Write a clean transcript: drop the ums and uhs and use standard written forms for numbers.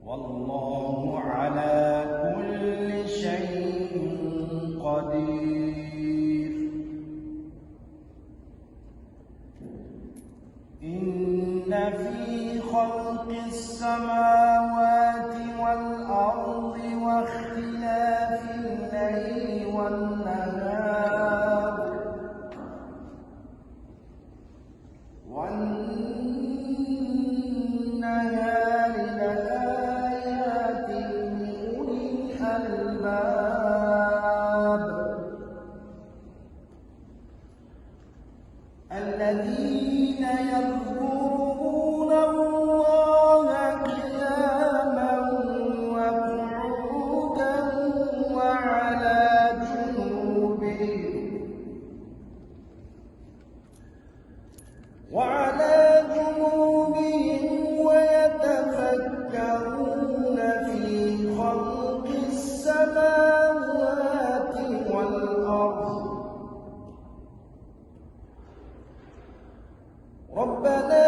والله على كل شيء قدير. إن في خلق السماوات والأرض واختلاف الليل والنهار لآيات لأولي الألباب الذين يذكرون الله قياما وقعودا وعلى جنوبهم ويتفكرون في خلق السماوات والأرض ربنا